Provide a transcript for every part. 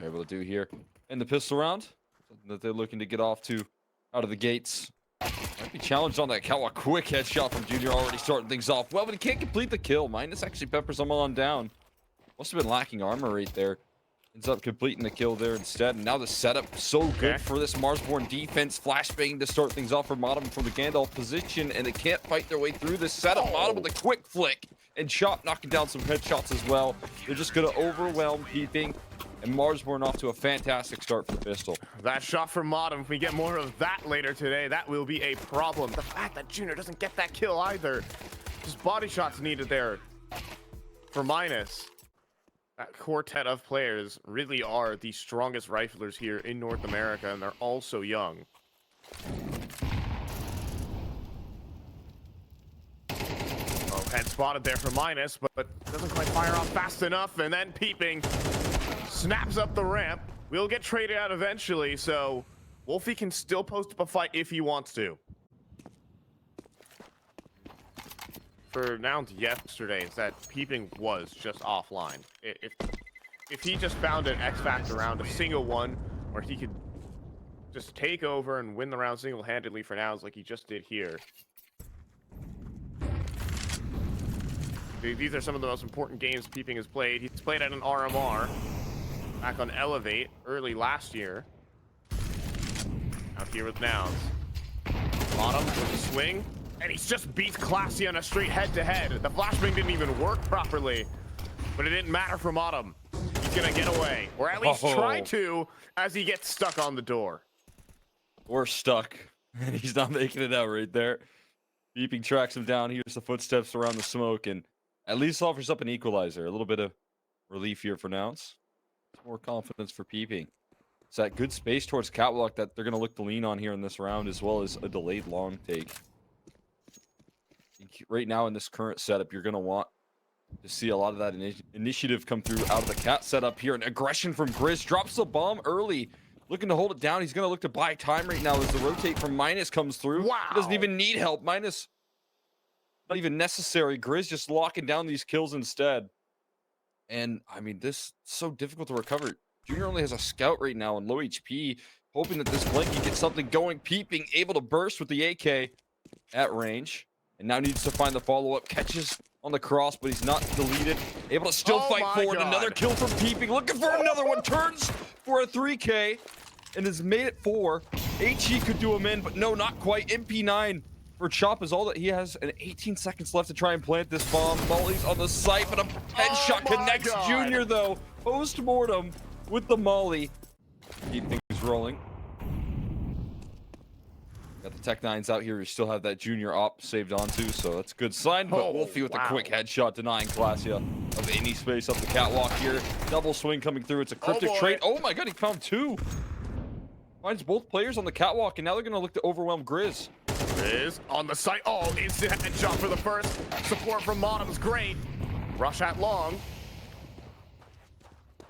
they're able to do here in the pistol round. Something that they're looking to get off to out of the gates. Might be challenged on that catwalk. Quick headshot from Junior, already starting things off well, but he can't complete the kill. Minus actually peppers him on down. Must have been lacking armor right there. Ends up completing the kill there instead. And now the setup so good for this Marsborne defense. Flashbang to start things off for Modem from the Gandalf position, and they can't fight their way through this setup. Modem with a quick flick, and Chop knocking down some headshots as well. They're just going to overwhelm Peeping, and Marsborne off to a fantastic start for the pistol. That shot from Modem, if we get more of that later today, that will be a problem. The fact that Junior doesn't get that kill either. Just body shots needed there for Minus. That quartet of players really are the strongest riflers here in North America, and they're all so young. Oh, head spotted there for Minus, but doesn't quite fire off fast enough, and then Peeping snaps up the ramp. We'll get traded out eventually, so Wolfie can still post up a fight if he wants to. For Nouns yesterday is that Peeping was just offline. If he just found an X Factor round, a single one, where he could just take over and win the round single-handedly for Nouns like he just did here. These are some of the most important games Peeping has played. He's played at an RMR back on Elevate early last year. Out here with Nouns. Bottom with a swing. And he's just beat Classy on a straight head-to-head. The flashbang didn't even work properly, but it didn't matter for Autumn. He's gonna get away, or at least try to, as he gets stuck on the door. Or stuck, and he's not making it out right there. Peeping tracks him down. Here's the footsteps around the smoke, and at least offers up an equalizer. A little bit of relief here for Nouns. More confidence for Peeping. It's that good space towards catwalk that they're gonna look to lean on here in this round, as well as a delayed long take. Right now in this current setup, you're going to want to see a lot of that initiative come through out of the cat setup here. And aggression from Grizz drops the bomb early, looking to hold it down. He's going to look to buy time right now as the rotate from Minus comes through. Wow. He doesn't even need help. Minus, not even necessary. Grizz just locking down these kills instead. And I mean, this is so difficult to recover. Junior only has a scout right now and low HP, hoping that this blankie gets something going. Peeping, able to burst with the AK at range. And now needs to find the follow-up. Catches on the cross, but he's not deleted. Able to still fight forward. God. Another kill from Peeping. Looking for another one. Turns for a 3K. And has made it 4. HE could do him in, but no, not quite. MP9 for Chop is all that he has. And 18 seconds left to try and plant this bomb. Molly's on the site, but a headshot connects God. Junior, though. Post-mortem with the Molly. Keep things rolling. Got the Tech 9s out here. You still have that Junior op saved onto, so that's a good sign. But Wolfie with a quick headshot, denying Clasia of any space up the catwalk here. Double swing coming through. It's a cryptic trait. Oh my god, he found 2. Finds both players on the catwalk, and now they're going to look to overwhelm Grizz. Grizz on the site. Oh, instant headshot for the first. Support from Bottom's great. Rush at long.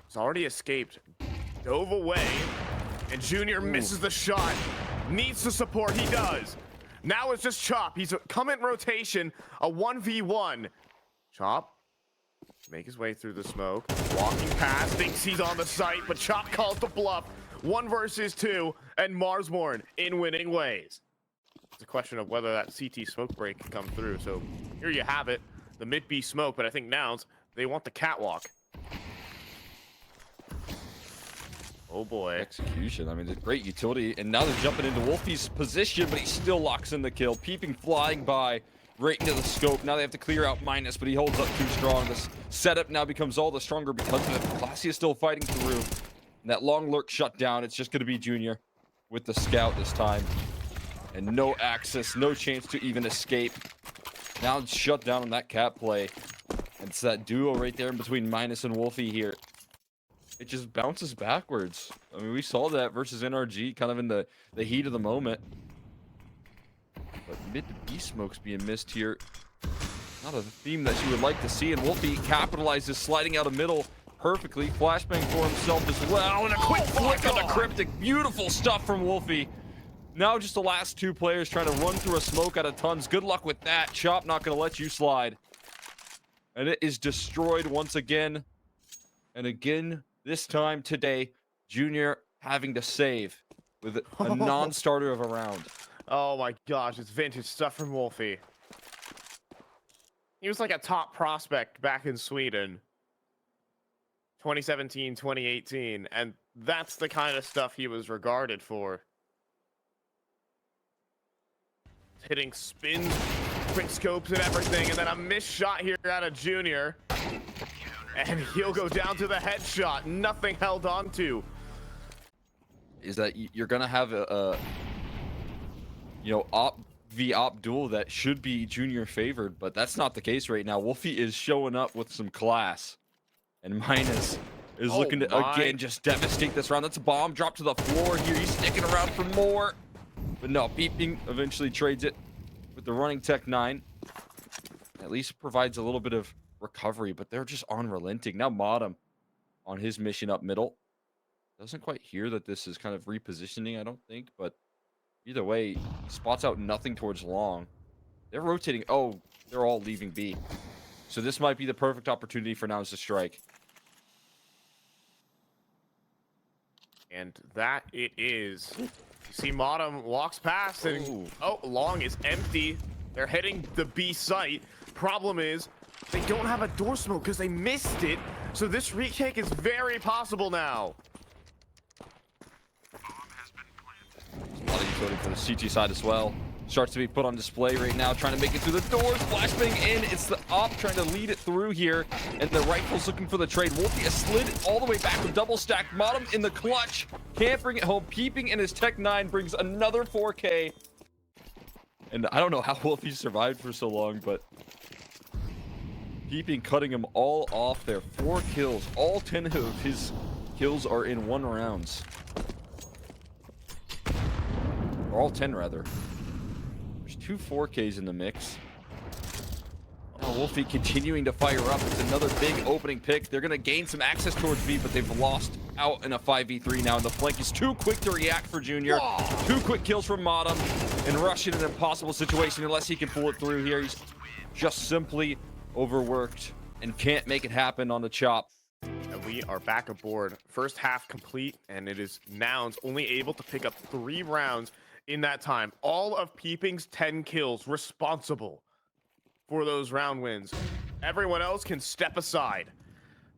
He's already escaped. Dove away. And Junior misses the shot. Needs the support, he does. Now it's just Chop. He's come in rotation, a 1v1. Chop, make his way through the smoke. Walking past, thinks he's on the site, but Chop calls the bluff. 1 versus 2, and Marsborne in winning ways. It's a question of whether that CT smoke break can come through. So here you have it, the mid-B smoke, but I think Nouns, they want the catwalk. Oh boy. Execution. I mean, great utility. And now they're jumping into Wolfie's position, but he still locks in the kill. Peeping flying by right into the scope. Now they have to clear out Minus, but he holds up too strong. This setup now becomes all the stronger because of it. Classy is still fighting through. And that long lurk shut down. It's just going to be Junior with the scout this time. And no access, no chance to even escape. Now it's shut down on that cat play. And it's that duo right there in between Minus and Wolfie here. It just bounces backwards. I mean, we saw that versus NRG kind of in the heat of the moment. But mid to B smokes being missed here. Not a theme that you would like to see. And Wolfie capitalizes, sliding out of middle perfectly. Flashbang for himself as well. And a quick flick on the cryptic. Beautiful stuff from Wolfie. Now just the last 2 players trying to run through a smoke out of tons. Good luck with that. Chop not going to let you slide. And it is destroyed once again. And again, this time today, Junior having to save with a non-starter of a round. Oh my gosh, it's vintage stuff from Wolfie. He was like a top prospect back in Sweden. 2017, 2018, and that's the kind of stuff he was regarded for. Hitting spins, quick scopes and everything, and then a missed shot here out of Junior. And he'll go down to the headshot. Nothing held on to. Is that you're gonna have a you know, op v op duel that should be Junior favored, but that's not the case right now. Wolfie is showing up with some class. And Minus is looking to, again, just devastate this round. That's a bomb drop to the floor here. He's sticking around for more. But no, Beeping eventually trades it with the running Tech 9. At least provides a little bit of recovery, but they're just unrelenting. Now Modem on his mission up middle. Doesn't quite hear that this is kind of repositioning, I don't think. But either way, spots out nothing towards long. They're rotating. Oh, they're all leaving B. So this might be the perfect opportunity for Nouns to strike. And that it is. You see Modem walks past and long is empty. They're hitting the B site. Problem is, they don't have a door smoke because they missed it. So this retake is very possible now. A lot of utility for the CT side as well. Starts to be put on display right now, trying to make it through the doors. Flashbang in. It's the op trying to lead it through here. And the rifle's looking for the trade. Wolfie has slid all the way back with double stack. Modem in the clutch. Can't bring it home. Peeping in his Tech 9 brings another 4K. And I don't know how Wolfie survived for so long, but Peeping cutting him all off there. 4 kills. All 10 of his kills are in 1 rounds. Or all 10 rather. There's 2 4Ks in the mix. Now Wolfie continuing to fire up. It's another big opening pick. They're going to gain some access towards B, but they've lost out in a 5v3 now. And the flank is too quick to react for Junior. 2 quick kills from Modem. And Rush in an impossible situation unless he can pull it through here. He's just simply overworked and can't make it happen on the chop. And we are back aboard. First half complete, and it is Nouns only able to pick up 3 rounds in that time. All of Peeping's 10 kills responsible for those round wins. Everyone else can step aside.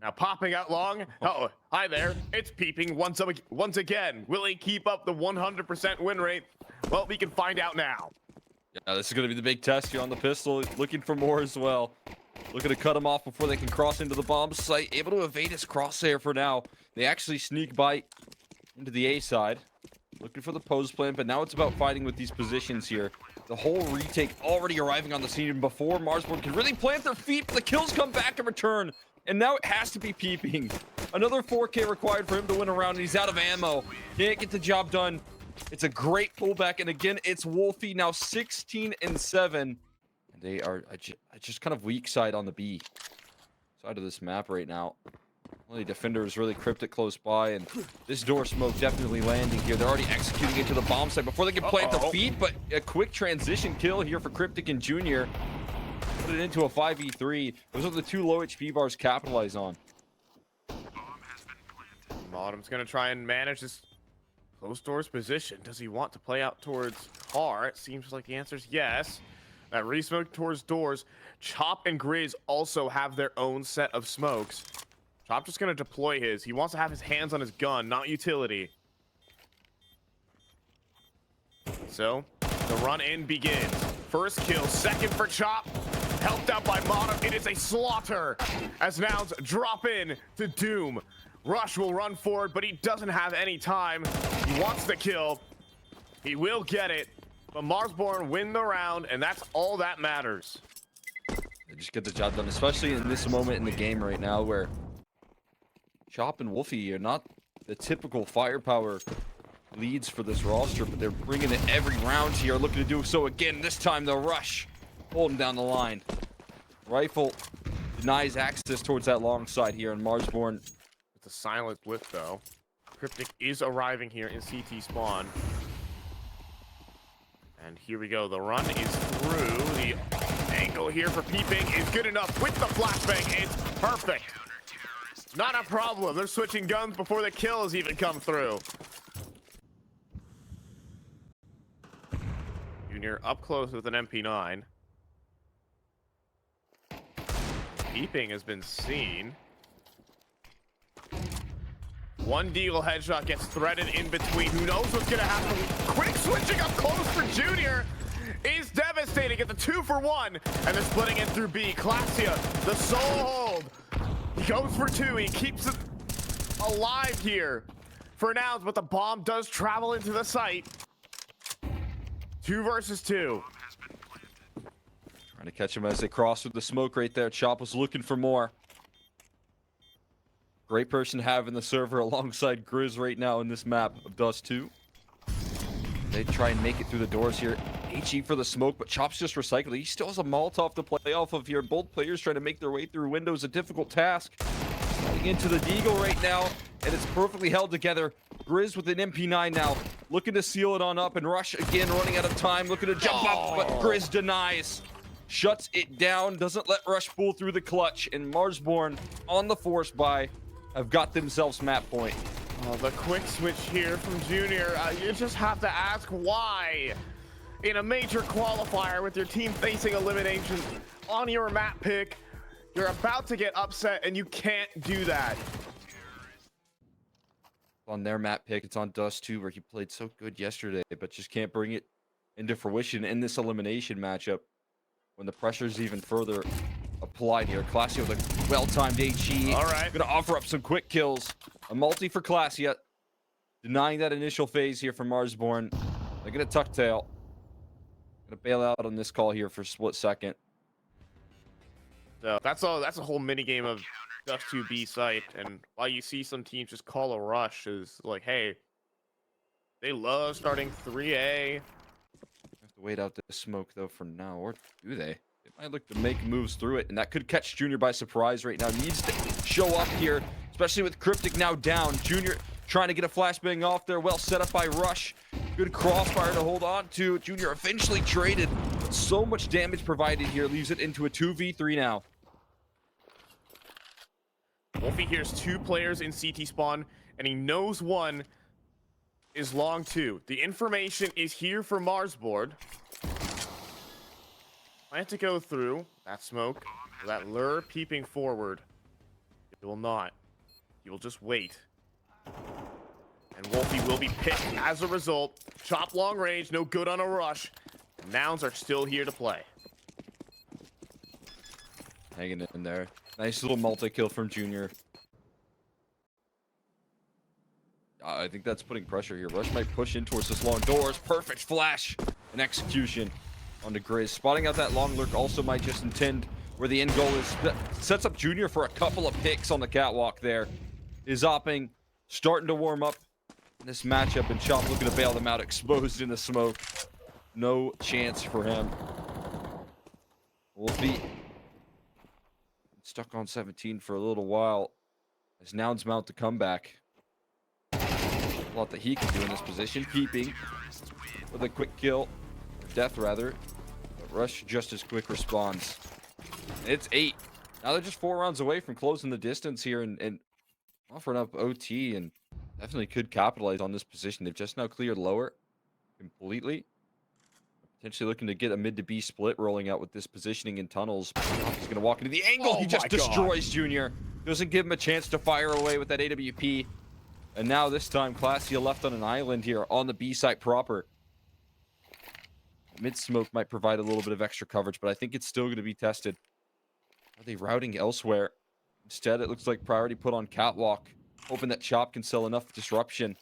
Now popping out long. Oh, hi there. It's Peeping once again. Will he keep up the 100% win rate? Well, we can find out now. Yeah, this is going to be the big test here on the pistol. Looking for more as well. Looking to cut him off before they can cross into the bomb site. Able to evade his crosshair for now. They actually sneak by into the A side. Looking for the pose plan, but now it's about fighting with these positions here. The whole retake already arriving on the scene before Marsborne can really plant their feet, but the kills come back in return. And now it has to be Peeping. Another 4K required for him to win a round, and he's out of ammo. Can't get the job done. It's a great pullback, and again, it's Wolfie now 16-7. And they are just kind of weak side on the B side of this map right now. Only defender is really cryptic close by, and this door smoke definitely landing here. They're already executing into the bomb site before they can plant their feet, but a quick transition kill here for Cryptic and Junior. Put it into a 5v3. Those are the 2 low HP bars capitalize on. Modem's gonna try and manage this close doors position. Does he want to play out towards car? It seems like the answer is yes. That re-smoke towards doors. Chop and Grizz also have their own set of smokes. Chop just gonna deploy his. He wants to have his hands on his gun, not utility. So, the run-in begins. First kill, second for Chop. Helped out by Modem. It is a slaughter as Nouns drop in to Doom. Rush will run forward, but he doesn't have any time. He wants the kill. He will get it. But Marsborne win the round, and that's all that matters. They just get the job done, especially in this moment in the game right now where Chop and Wolfie are not the typical firepower leads for this roster, but they're bringing it every round here, looking to do so again. This time the Rush holding down the line. Rifle denies access towards that long side here, and Marsborne. It's a silent blip though. Cryptic is arriving here in CT spawn. And here we go. The run is through. The angle here for Peeping is good enough with the flashbang. It's perfect. Not a problem. They're switching guns before the kills even come through. Junior up close with an MP9. Peeping has been seen. One deagle headshot gets threaded in between. Who knows what's gonna happen? Quick switching up close for Junior is devastating. It's a 2 for 1, and they're splitting it through B. Clasia, the solo hold. He goes for 2. He keeps it alive here for Nouns, but the bomb does travel into the site. 2 versus 2. Trying to catch him as they cross with the smoke right there. Chop was looking for more. Great person to have in the server alongside Grizz right now in this map of Dust 2. They try and make it through the doors here. HE for the smoke, but Chop's just recycled. He still has a Molotov to play off of here. Both players trying to make their way through windows. A difficult task. Getting into the deagle right now, and it's perfectly held together. Grizz with an MP9 now, looking to seal it on up, and Rush again running out of time, looking to jump up, but Grizz denies. Shuts it down, doesn't let Rush pull through the clutch, and Marsborne on the force buy have got themselves map point. Oh, the quick switch here from Junior. You just have to ask why. In a major qualifier with your team facing elimination on your map pick, you're about to get upset and you can't do that. On their map pick, it's on Dust 2, where he played so good yesterday, but just can't bring it into fruition in this elimination matchup when the pressure's even further applied here. Clasia with a well-timed HE. All right. Gonna offer up some quick kills. A multi for Clasia. Denying that initial phase here from Marsborne. They're gonna tuck tail. Gonna bail out on this call here for a split second. So that's a whole mini game of Dust 2B site, and why you see some teams just call a rush is like, hey, they love starting 3A. Have to wait out this smoke though for now, or do they? They might look to make moves through it, and that could catch Junior by surprise right now. Needs to show up here, especially with Cryptic now down. Junior trying to get a flashbang off there, well set up by Rush. Good crossfire to hold on to. Junior eventually traded, but so much damage provided here leaves it into a 2v3 now. Wolfie hears 2 players in CT spawn, and he knows one is long 2. The information is here for Marsboard. I have to go through that smoke, that lure peeping forward. It will not. He will just wait. And Wolfie will be picked as a result. Chop long range, no good on a rush. Nouns are still here to play. Hanging in there. Nice little multi-kill from Junior. I think that's putting pressure here. Rush might push in towards this long doors. Perfect flash and execution onto Grizz. Spotting out that long lurk also might just intend where the end goal is. Sets up Junior for a couple of picks on the catwalk there. Is Opping starting to warm up in this matchup, and Chop looking to bail them out, exposed in the smoke. No chance for him. Wolfie stuck on 17 for a little while as Nouns mount to come back. A lot that he can do in this position. Peeping with a quick kill. Death, rather. But Rush just as quick responds. It's 8. Now they're just 4 rounds away from closing the distance here and offering up OT, and definitely could capitalize on this position. They've just now cleared lower completely. Potentially looking to get a mid to B split rolling out with this positioning in tunnels. He's going to walk into the angle. Oh, he just destroys Junior. Doesn't give him a chance to fire away with that AWP. And now this time, Clasia left on an island here on the B site proper. Mid smoke might provide a little bit of extra coverage, but I think it's still going to be tested. Are they routing elsewhere? Instead, it looks like priority put on catwalk, hoping that Chop can sell enough disruption.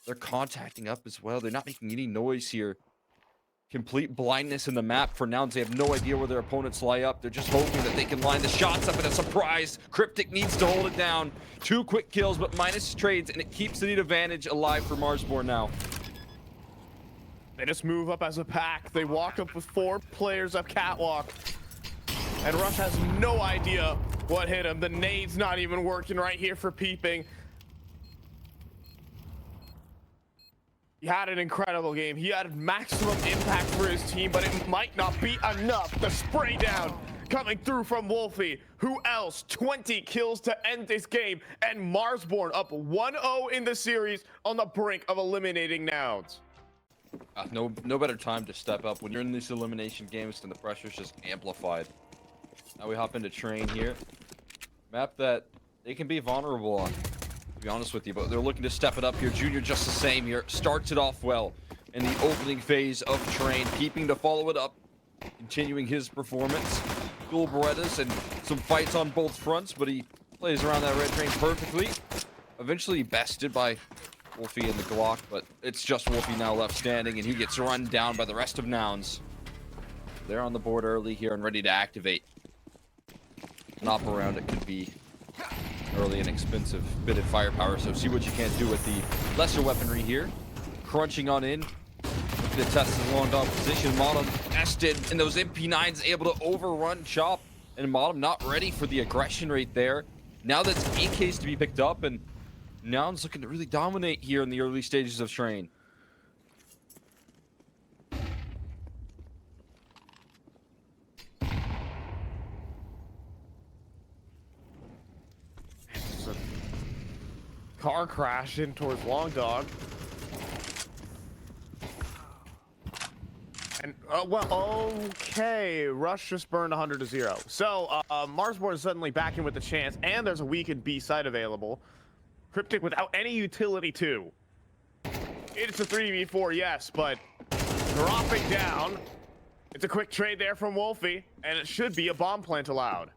They're contacting up as well. They're not making any noise here. Complete blindness in the map for Nouns. They have no idea where their opponents lie up. They're just hoping that they can line the shots up, and a surprise. Cryptic needs to hold it down. 2 quick kills, but minus trades, and it keeps the lead advantage alive for Marsborne now. They just move up as a pack. They walk up with 4 players up catwalk. And Rush has no idea what hit him. The nade's not even working right here for Peeping. He had an incredible game. He had maximum impact for his team, but it might not be enough. The spray down coming through from Wolfie. Who else? 20 kills to end this game, and Marsborne up 1-0 in the series on the brink of eliminating Nouns. No better time to step up when you're in these elimination games, and the pressure's just amplified. Now we hop into Train here. Map that they can be vulnerable on, to be honest with you, but they're looking to step it up here. Junior just the same here. Starts it off well in the opening phase of Train, keeping to follow it up, continuing his performance. Dual Berettas and some fights on both fronts, but he plays around that red Train perfectly. Eventually bested by Wolfie and the Glock, but it's just Wolfie now left standing, and he gets run down by the rest of Nouns. They're on the board early here and ready to activate. An op around it could be early and expensive bit of firepower, so see what you can do with the lesser weaponry here. Crunching on in. Looking to test his long dog position. Modem nested, and those MP9s able to overrun Chop. And Modem not ready for the aggression rate there. Now that's AKs to be picked up, and Nouns looking to really dominate here in the early stages of Train. Car crash in towards Long Dog. And, well, okay. Rush just burned 100 to 0. So, Marsborne is suddenly back in with the chance, and there's a weakened B site available. Cryptic without any utility, too. It's a 3v4, yes, but dropping down. It's a quick trade there from Wolfie, and it should be a bomb plant allowed.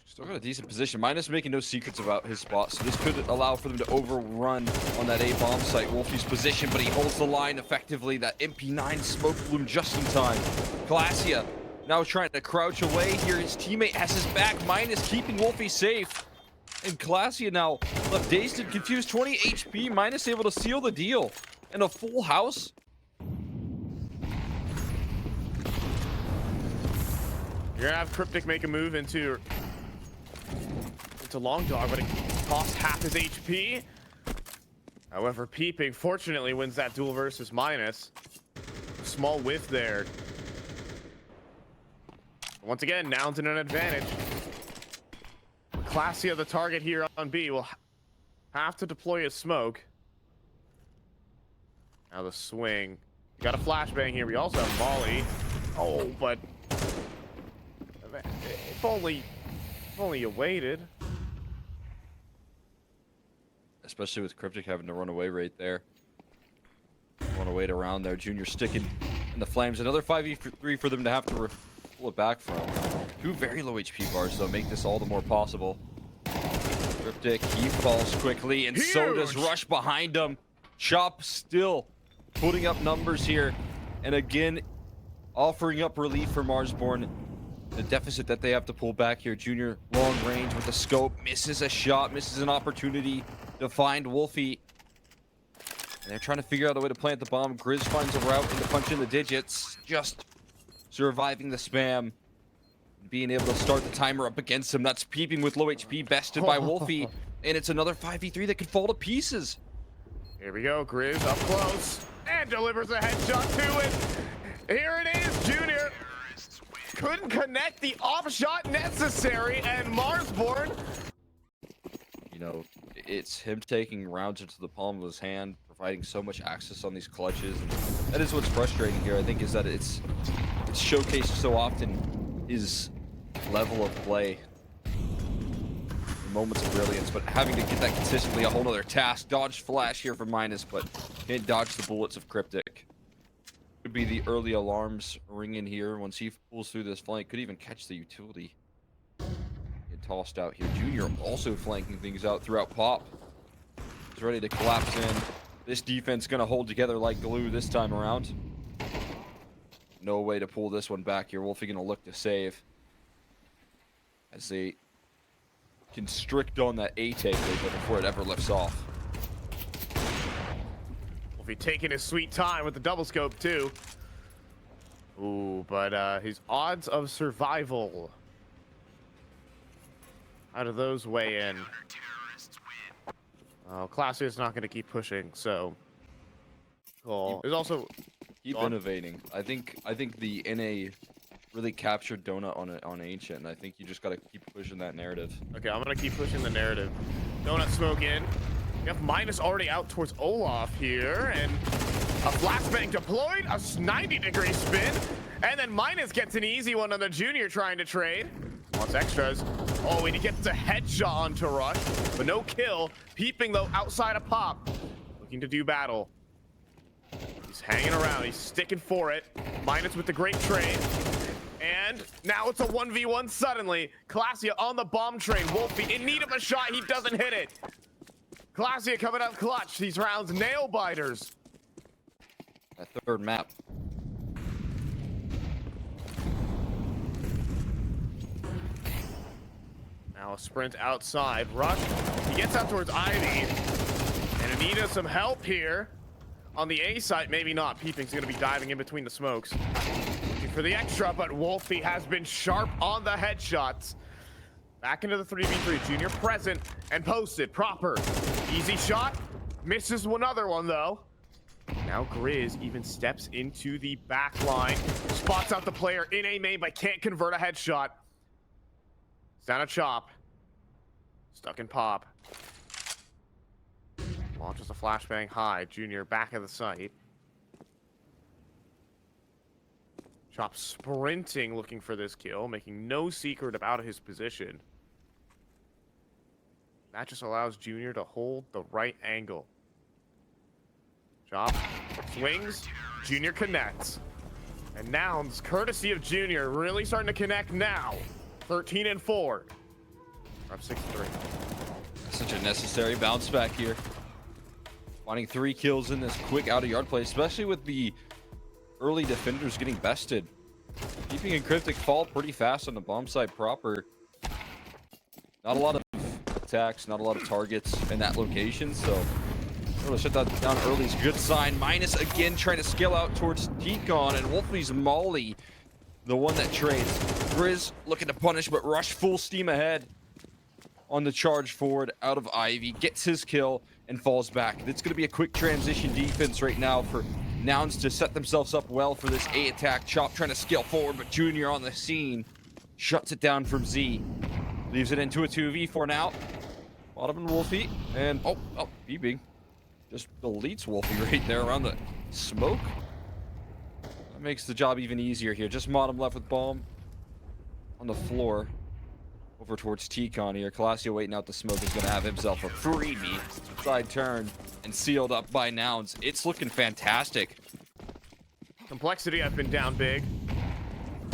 Still got a decent position. Minus making no secrets about his spot, so this could allow for them to overrun on that A bomb site. Wolfie's position, but he holds the line effectively. That MP9 smoke bloom just in time. Glacia now trying to crouch away here. His teammate has his back. Minus keeping Wolfie safe. And Glacia now left dazed and confused. 20 HP. Minus able to seal the deal. And a full house. You're gonna have Cryptic make a move into Long Dog, but it costs half his HP. However, Peeping fortunately wins that duel versus Minus. Small whiff there. Once again, Nouns in an advantage. Glacia, the target here on B, will have to deploy his smoke. Now the swing. We got a flashbang here. We also have Molly. Oh, but if only you waited. Especially with Cryptic having to run away right there. Want to wait around there. Junior sticking in the flames. Another 5v3 for them to have to pull it back from. Two very low HP bars, though, make this all the more possible. Cryptic, he falls quickly, and so does Rush behind him. Chop still putting up numbers here. And again, offering up relief for Marsborne. The deficit that they have to pull back here. Junior long range with the scope. Misses a shot, misses an opportunity to find Wolfie. And they're trying to figure out a way to plant the bomb. Grizz finds a route into punch in the digits. Just surviving the spam. Being able to start the timer up against him. That's Peeping with low HP, bested by Wolfie. And it's another 5v3 that can fall to pieces. Here we go, Grizz up close. And delivers a headshot to it. Here it is, Junior. Couldn't connect the off shot necessary, and Marsborne. You know, it's him taking rounds into the palm of his hand, providing so much access on these clutches. And that is what's frustrating here, I think, is that it's showcased so often his level of play. Moments of brilliance, but having to get that consistently a whole nother task. Dodge flash here for Minus, but can't dodge the bullets of Cryptic. Could be the early alarms ringing here once he pulls through this flank. Could even catch the utility. Get tossed out here. Junior also flanking things out throughout Pop. He's ready to collapse in. This defense gonna hold together like glue this time around. No way to pull this one back here. Wolfie gonna look to save as they constrict on that A takeover before it ever lifts off. Wolfie taking his sweet time with the double scope too. Ooh, but his odds of survival, how do those weigh in? Oh, Glacia is not going to keep pushing, so cool. There's also keep innovating. I think the NA really captured Donut on Ancient, and I think you just got to keep pushing that narrative. Okay, I'm gonna keep pushing the narrative. Donut smoke in. We have Minus already out towards Olaf here, and a flashbang deployed, a 90-degree spin, and then Minus gets an easy one on the Junior trying to trade. Wants extras. Oh, and he gets a headshot onto Rush, but no kill. Peeping though outside of Pop, looking to do battle. He's hanging around, he's sticking for it. Minus with the great trade. And now it's a 1v1 suddenly. Clasia on the bomb train. Wolfie in need of a shot, he doesn't hit it. Clasia coming up clutch. These rounds nail biters. That third map. Now a sprint outside. Rush. He gets out towards Ivy. And Anita some help here. On the A side, maybe not. Peeping's gonna be diving in between the smokes. Looking for the extra, but Wolfie has been sharp on the headshots. Back into the 3v3. Junior present and posted. Proper. Easy shot. Misses one other one though. Now Grizz even steps into the back line. Spots out the player in a main, but can't convert a headshot. It's down a chop. Stuck in Pop. Launches a flashbang high. Junior back of the site. Chop sprinting, looking for this kill, making no secret about his position. That just allows Junior to hold the right angle. Chop swings. Junior connects. And Nouns, courtesy of Junior, really starting to connect now. 13 and 4. Up 6-3. Such a necessary bounce back here. Finding 3 kills in this quick out of yard play, especially with the early defenders getting bested. Keeping and Cryptic fall pretty fast on the bomb side proper. Not a lot of attacks, not a lot of targets in that location, so to shut that down early is a good sign. Minus again trying to scale out towards Deacon, and Wolfie's Molly, the one that trades. Grizz looking to punish, but Rush full steam ahead on the charge forward out of Ivy, gets his kill and falls back. It's going to be a quick transition defense right now for Nouns to set themselves up well for this A attack. Chop trying to scale forward, but Junior on the scene shuts it down from Z. Leaves it into a 2v4 now. Bottom and Wolfie, and oh, Beebing just deletes Wolfie right there around the smoke. That makes the job even easier here. Just Modem left with bomb on the floor. Over towards T-Con here. Clasia waiting out the smoke is going to have himself a freebie. Side turn and sealed up by Nouns. It's looking fantastic. Complexity, I've been down big.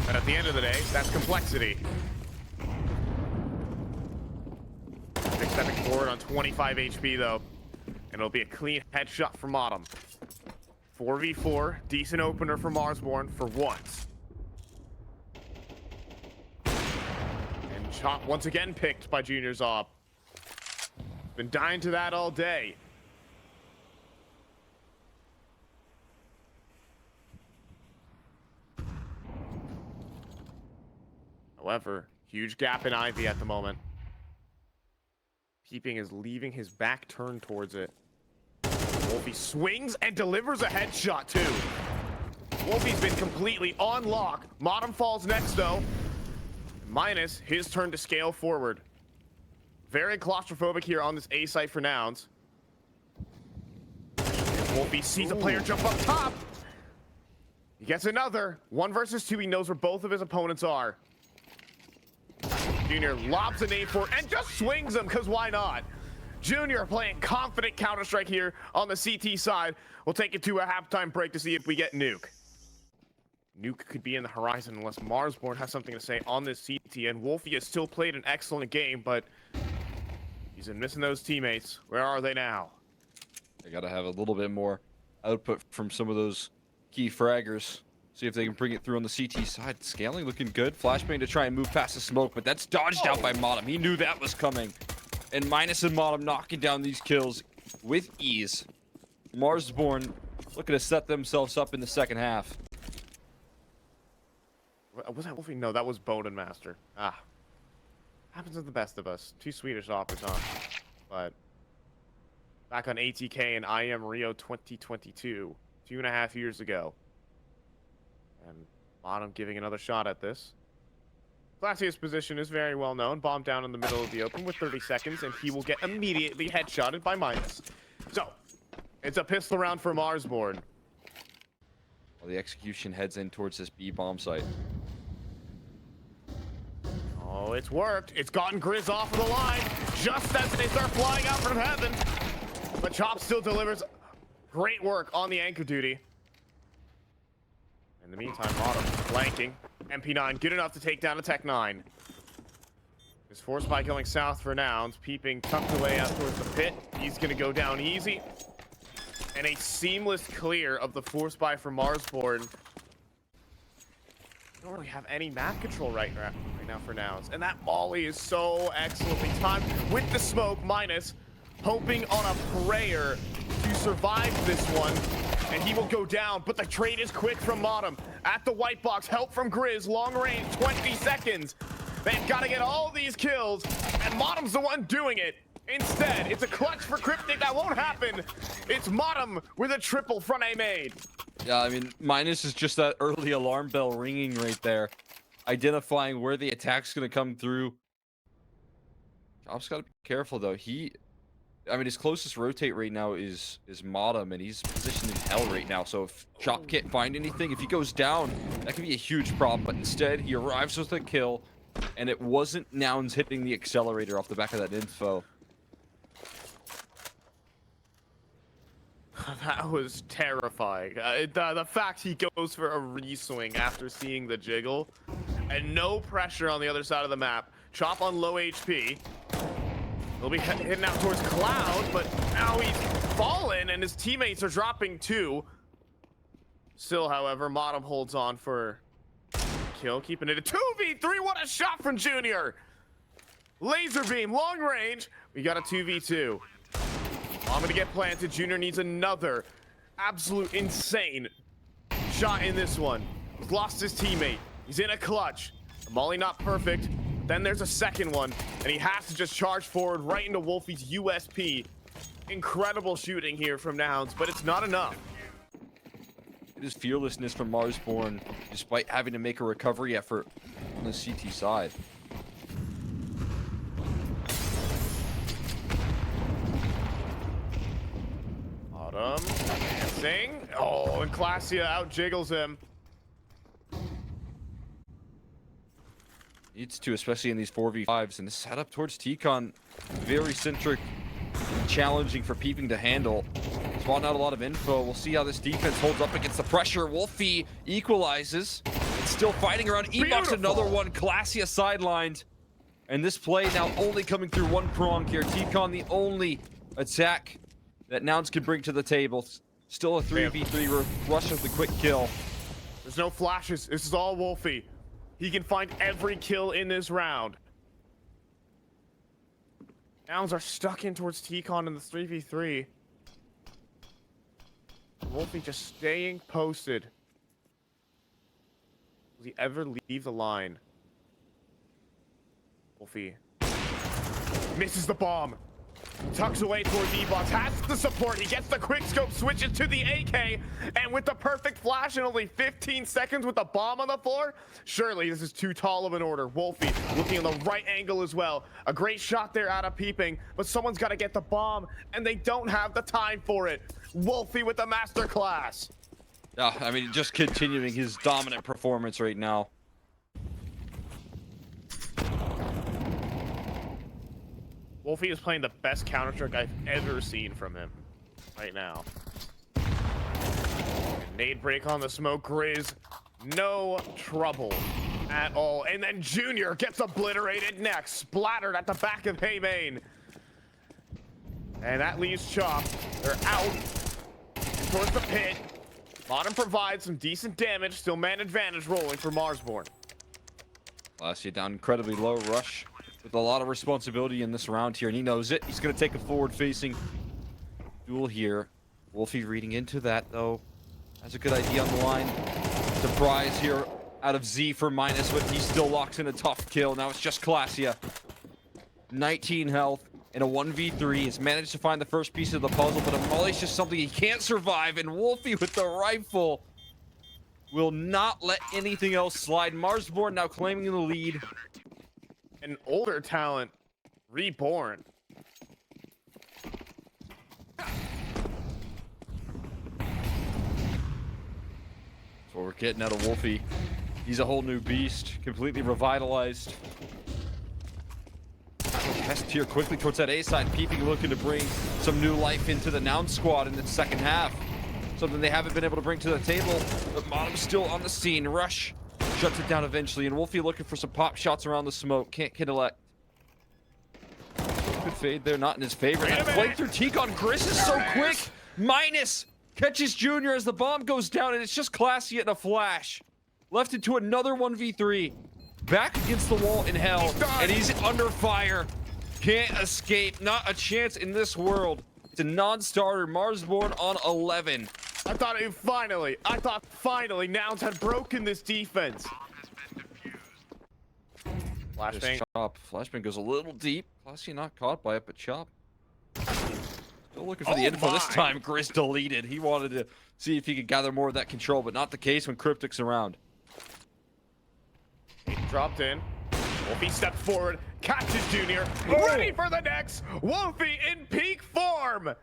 But at the end of the day, that's complexity. Big stepping forward on 25 HP though. And it'll be a clean headshot from Modem. 4v4, decent opener for Marsborne for once. Chop once again picked by Junior's op. Been dying to that all day. However, huge gap in Ivy at the moment. Peeping is leaving his back turned towards it. Wolfie swings and delivers a headshot too. Wolfie's been completely on lock. Modem falls next though. Minus his turn to scale forward. Very claustrophobic here on this A site for Nouns. Wolfie sees a player jump up top. He gets another. 1 versus 2. He knows where both of his opponents are. Junior lobs a nade for it and just swings him, because why not? Junior playing confident Counter-Strike here on the CT side. We'll take it to a halftime break to see if we get Nuke. Nuke could be in the horizon unless Marsborne has something to say on this CT. And Wolfie has still played an excellent game, but he's been missing those teammates. Where are they now? They got to have a little bit more output from some of those key fraggers. See if they can bring it through on the CT side. Scaling looking good. Flashbang to try and move past the smoke, but that's dodged out by Modem. He knew that was coming. And Minus and Modem knocking down these kills with ease. Marsborne looking to set themselves up in the second half. Was that Wolfie? No, that was Bowden Master. Ah. Happens to the best of us. 2 Swedish offers, huh? But back on ATK and I Am Rio 2022, 2.5 years ago. And Bottom giving another shot at this. Glacia's position is very well known. Bomb down in the middle of the open with 30 seconds, and he will get immediately headshotted by Minus. So, it's a pistol round for Marsborne. Well, the execution heads in towards this B bomb site. Oh, it's worked. It's gotten Grizz off of the line just as they start flying out from heaven. But Chop still delivers great work on the anchor duty. In the meantime, Bottom flanking. MP9 good enough to take down a Tech 9. His force spy going south for Nouns. Peeping tucked away out towards the pit. He's going to go down easy. And a seamless clear of the force spy for Marsborne. Don't really have any map control right now for Nouns. And that volley is so excellently timed with the smoke. Minus hoping on a prayer to survive this one. And he will go down, but the trade is quick from Bottom. At the white box, help from Grizz, long range, 20 seconds. They've got to get all these kills, and Bottom's the one doing it. Instead, it's a clutch for Cryptic. That won't happen. It's Bottom with a triple front A made. Yeah, I mean, Minus is just that early alarm bell ringing right there, identifying where the attack's going to come through. Chop's got to be careful, though. I mean, his closest rotate right now is Modem, and he's positioned in hell right now. So if Chop can't find anything, if he goes down, that could be a huge problem. But instead, he arrives with a kill, and it wasn't Nouns hitting the accelerator off the back of that info. That was terrifying. The fact he goes for a re-swing after seeing the jiggle, and no pressure on the other side of the map. Chop on low HP. He'll be heading out towards Cloud, but now he's fallen, and his teammates are dropping too. Still, however, Modem holds on for kill, keeping it a 2v3. What a shot from Junior! Laser beam, long range. We got a 2v2. I'm gonna get planted. Junior needs another absolute insane shot in this one. He's lost his teammate. He's in a clutch. The molly not perfect. Then there's a second one, and he has to just charge forward right into Wolfie's USP. Incredible shooting here from Nouns, but it's not enough. It is fearlessness from Marsborne, despite having to make a recovery effort on the CT side. Bottom, dancing. Oh, and Glacia out jiggles him. Needs to, especially in these 4v5s, and this setup towards T-Con, very centric, challenging for Peeping to handle. Spawn out a lot of info. We'll see how this defense holds up against the pressure. Wolfie equalizes. It's still fighting around. E-Box another one. Glacia sidelined. And this play now only coming through one prong here. T-Con the only attack that Nouns can bring to the table. Still a 3v3 rush with the quick kill. There's no flashes. This is all Wolfie. He can find every kill in this round. Nouns are stuck in towards T-Con in the 3v3. Wolfie just staying posted. Will he ever leave the line? Wolfie misses the bomb. Tucks away towards E-Box, has the support, he gets the quick scope, switches to the AK, and with the perfect flash in only 15 seconds with the bomb on the floor, surely this is too tall of an order. Wolfie looking in the right angle as well. A great shot there out of Peeping, but someone's got to get the bomb, and they don't have the time for it. Wolfie with the masterclass. Yeah, I mean, just continuing his dominant performance right now. Wolfie is playing the best Counter-Strike I've ever seen from him right now. And nade break on the smoke. Grizz, no trouble at all. And then Junior gets obliterated next, splattered at the back of Hey Main. And that leaves Chop. They're out towards the pit. Bottom provides some decent damage. Still man advantage rolling for Marsborne. Glacia down incredibly low. Rush with a lot of responsibility in this round here, and he knows it. He's going to take a forward-facing duel here. Wolfie reading into that, though. Has a good idea on the line. Surprise here out of Z for Minus, but he still locks in a tough kill. Now it's just Glacia. 19 health in a 1v3. He's managed to find the first piece of the puzzle, but a molly's just something he can't survive, and Wolfie with the rifle will not let anything else slide. Marsborne now claiming the lead. An older talent reborn. That's what we're getting out of Wolfie. He's a whole new beast, completely revitalized. Test here quickly towards that A side. Peeping looking to bring some new life into the Nouns squad in the second half. Something they haven't been able to bring to the table. But Bottom's still on the scene. Rush shuts it down eventually. And Wolfie looking for some pop shots around the smoke. Can't connect. Good fade there, not in his favor. That flank through Tikon. Gris is so quick. Minus catches Junior as the bomb goes down. And it's just Classy in a flash. Left into another 1v3. Back against the wall in hell. And he's under fire. Can't escape. Not a chance in this world. It's a non-starter. Marsborne on 11. I thought finally Nouns had broken this defense. Flashbang. Chop. Flashbang goes a little deep. Classy not caught by it, but Chop. Still looking for the info this time. Gris deleted. He wanted to see if he could gather more of that control, but not the case when Cryptic's around. He dropped in. Wolfie steps forward, catches Junior, ready for the next. Wolfie in peak form.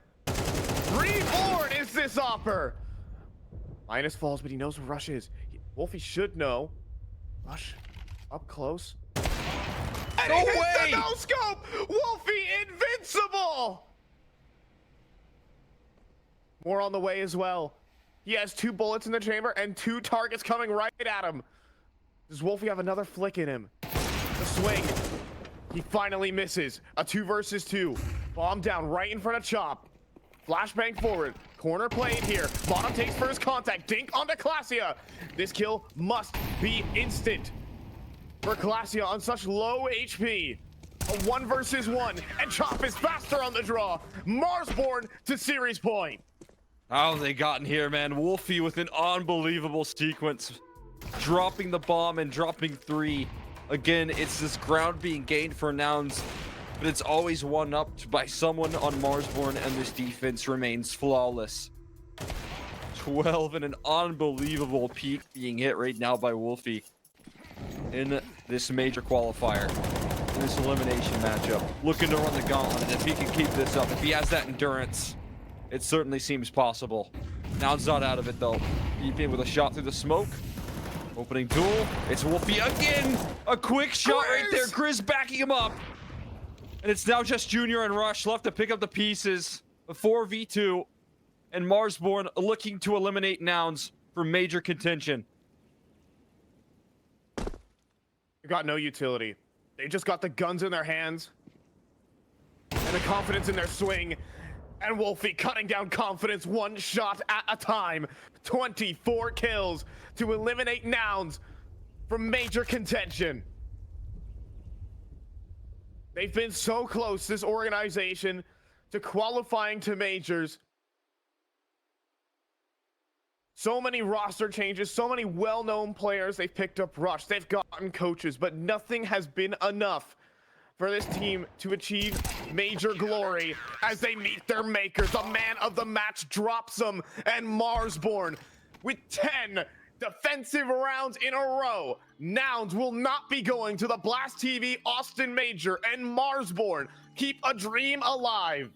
Reborn is this offer. Minus falls, but he knows where Rush is. Wolfie should know. Rush up close. And No he hits way! the no scope. Wolfie invincible. More on the way as well. He has 2 bullets in the chamber and 2 targets coming right at him. Does Wolfie have another flick in him? The swing. He finally misses. A 2 versus 2. Bomb down right in front of Chop. Flashbang forward. Corner played here. Bottom takes first contact. Dink onto Classia. This kill must be instant for Classia on such low HP. A 1 versus 1. And Chop is faster on the draw. Marsborne to series point. How have they gotten here, man? Wolfie with an unbelievable sequence. Dropping the bomb and dropping 3. Again, it's this ground being gained for Nouns, but it's always one-upped by someone on Marsborne, and this defense remains flawless. 12 and an unbelievable peak being hit right now by Wolfie in this major qualifier, in this elimination matchup. Looking to run the gauntlet, and if he can keep this up, if he has that endurance, it certainly seems possible. Nouns not out of it, though. Peeping with a shot through the smoke. Opening duel. It's Wolfie again. A quick shot right there. Gris backing him up. And it's now just Junior and Rush left to pick up the pieces. A 4v2. And Marsborne looking to eliminate Nouns for major contention. They got no utility. They just got the guns in their hands. And the confidence in their swing. And Wolfie cutting down confidence 1 shot at a time. 24 kills to eliminate Nouns from major contention. They've been so close, this organization, to qualifying to majors. So many roster changes, so many well-known players. They've picked up Rush, they've gotten coaches, but nothing has been enough for this team to achieve major glory as they meet their makers. The man of the match drops them, and Marsborne with 10 defensive rounds in a row. Nouns will not be going to the Blast TV Austin Major, and Marsborne keep a dream alive.